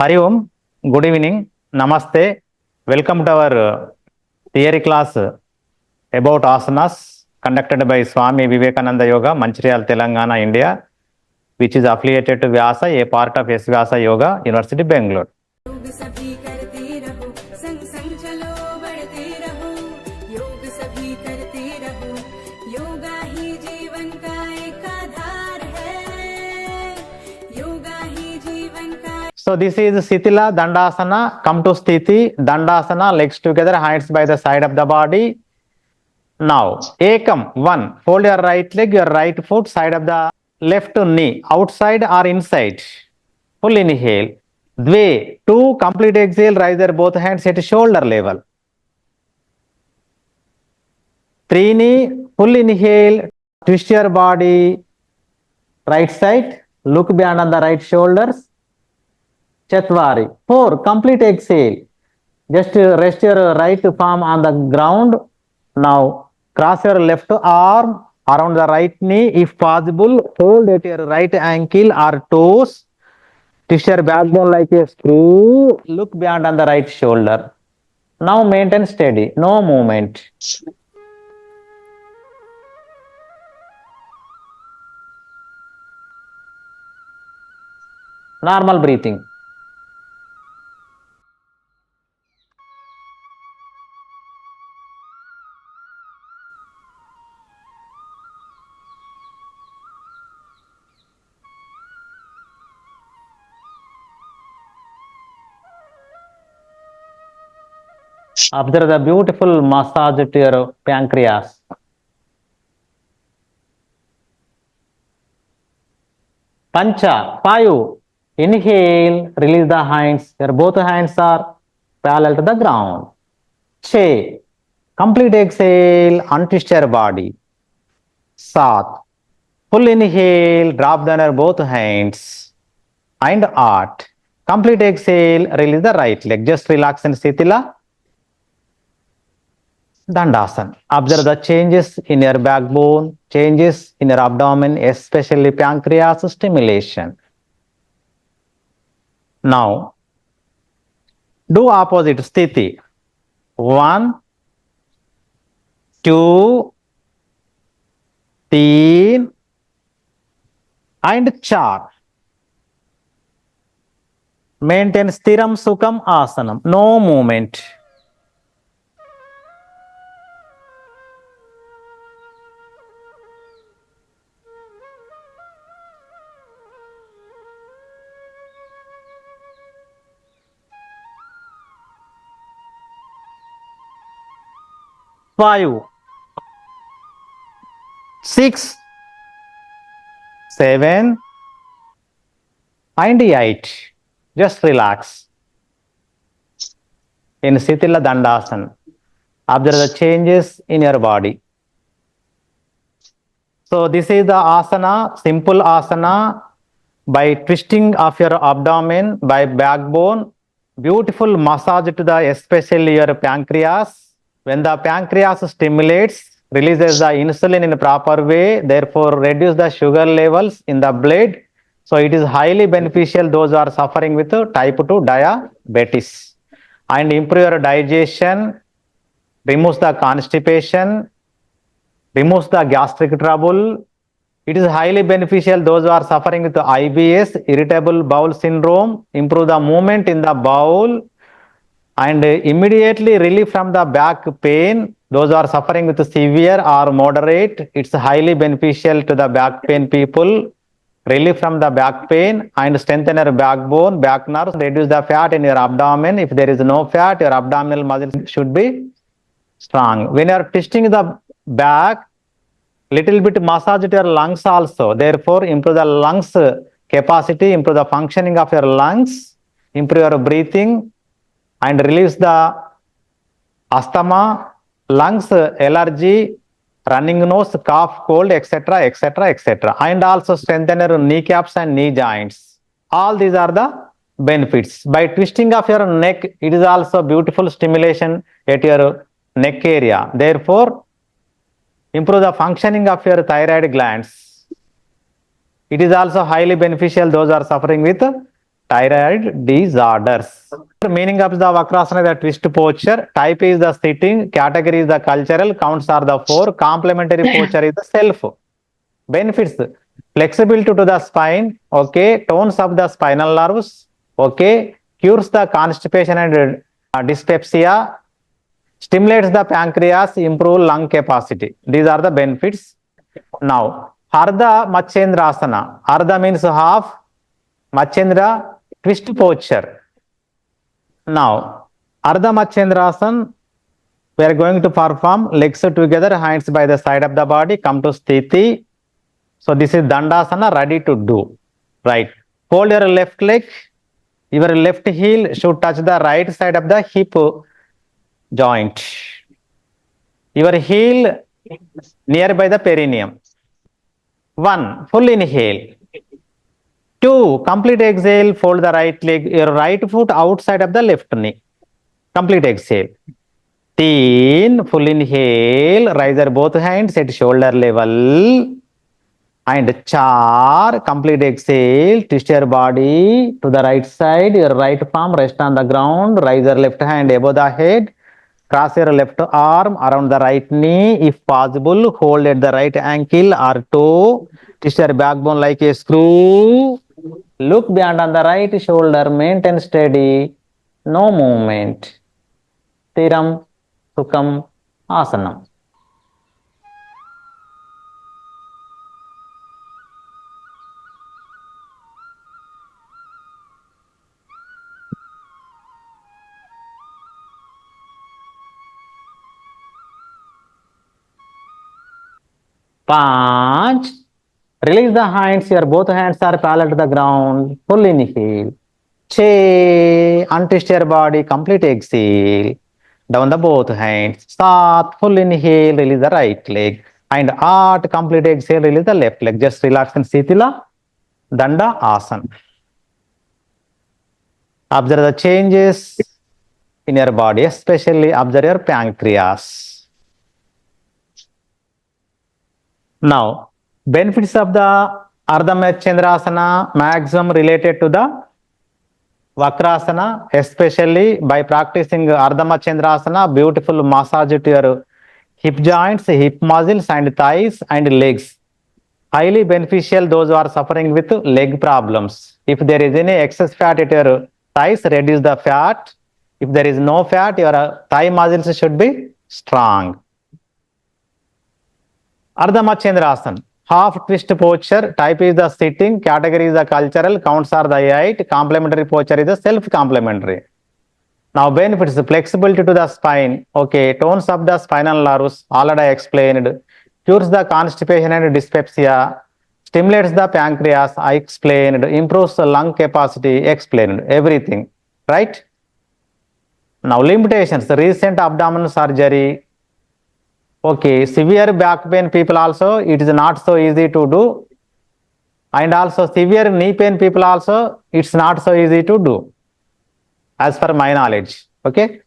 Hari Om, good evening, Namaste. Welcome to our theory class about asanas conducted by Swami Vivekananda Yoga, Mancherial, Telangana, India, which is affiliated to Vyasa, a part of SVYASA Yoga, University, Bangalore. So this is Sthitila Dandasana. Come to Sthiti, Dandasana, legs together, hands by the side of the body. Now, Ekam, one, fold your right leg, your right foot, side of the left knee, outside or inside. Full inhale. Dve, two, complete exhale, rise your both hands at shoulder level. Trini, full inhale, twist your body, right side, look beyond on the right shoulders. Chatwari. 4. Complete exhale. Just rest your right palm on the ground. Now cross your left arm around the right knee. If possible, hold at your right ankle or toes. Twist your backbone like a screw. Look beyond on the right shoulder. Now maintain steady. No movement. Normal breathing. Observe the beautiful massage to your pancreas. Pancha, 5. Inhale, release the hands. Your both hands are parallel to the ground. Che, complete exhale, untwist your body. Sat, full inhale, drop down your both hands. And Art, complete exhale, release the right leg. Just relax in Sthitila. Dandasana. Observe the changes in your backbone, changes in your abdomen, especially pancreas stimulation. Now, do opposite sthiti. 1, 2, 3, and 4. Maintain stiram sukham asanam. No movement. Five, 6, 7, and 8. Just relax. In Sthitila Dandasana, observe the changes in your body. So this is the asana, simple asana. By twisting of your abdomen, by backbone, beautiful massage to the especially your pancreas. When the pancreas stimulates, releases the insulin in a proper way, therefore reduce the sugar levels in the blood. So it is highly beneficial those who are suffering with type 2 diabetes. And improve your digestion, removes the constipation, removes the gastric trouble. It is highly beneficial those who are suffering with IBS, irritable bowel syndrome, improve the movement in the bowel, and immediately relief from the back pain. Those who are suffering with severe or moderate, it's highly beneficial to the back pain people. Relief from the back pain and strengthen your backbone, back nerves, reduce the fat in your abdomen. If there is no fat, your abdominal muscles should be strong. When you are twisting the back, little bit massage to your lungs also. Therefore, improve the lungs capacity, improve the functioning of your lungs, improve your breathing, and release the asthma, lungs allergy, running nose, cough, cold, etc., etc., etc. And also strengthen your kneecaps and knee joints. All these are the benefits. By twisting of your neck, it is also beautiful stimulation at your neck area. Therefore, improve the functioning of your thyroid glands. It is also highly beneficial those who are suffering with thyroid disorders. Meaning of the Vakrasana is the twist posture, type is the sitting, category is the cultural, counts are the 4, complementary posture is the self. Benefits: flexibility to the spine, okay, tones of the spinal nerves, okay, cures the constipation and dyspepsia, stimulates the pancreas, improve lung capacity. These are the benefits. Now, Ardha Matyendrasana. Ardha means half, Matsyendra, twist posture. Now, Ardha Matyendrasan, we are going to perform legs together, hands by the side of the body, come to Sthiti. So this is Dandasana, ready to do. Right. Hold your left leg. Your left heel should touch the right side of the hip joint. Your heel nearby the perineum. 1. Full inhale. 2. Complete exhale. Fold the right leg. Your right foot outside of the left knee. Complete exhale. 3. Full inhale. Raise your both hands at shoulder level. And 4. Complete exhale. Twist your body to the right side. Your right palm rest on the ground. Raise your left hand above the head. Cross your left arm around the right knee. If possible, hold at the right ankle or toe. Twist your backbone like a screw. Look beyond on the right shoulder. Maintain steady. No movement. Thiram, Sukham, Asanam. Panch. Release the hands. Your both hands are parallel to the ground. Full inhale. Che. Untwist your body. Complete exhale. Down the both hands. Sat. Full inhale. Release the right leg. And Art. Complete exhale. Release the left leg. Just relax in Sitila. Danda Asana. Observe the changes in your body. Especially observe your pancreas. Now, benefits of the Ardha Matsyendrasana maximum related to the Vakrasana, especially by practicing Arda Matyendrasana, beautiful massage to your hip joints, hip muscles and thighs and legs. Highly beneficial those who are suffering with leg problems. If there is any excess fat at your thighs, reduce the fat. If there is no fat, your thigh muscles should be strong. Ardha Matsyendrasana, half twist posture, type is the sitting, category is the cultural, counts are the 8, complementary posture is the self-complementary. Now benefits, flexibility to the spine, okay, tones of the spinal nerves, already explained, cures the constipation and dyspepsia, stimulates the pancreas, I explained, improves the lung capacity, explained, everything, right? Now limitations, recent abdominal surgery, okay, severe back pain people also, it is not so easy to do. And also severe knee pain people also, it's not so easy to do. As per my knowledge, okay.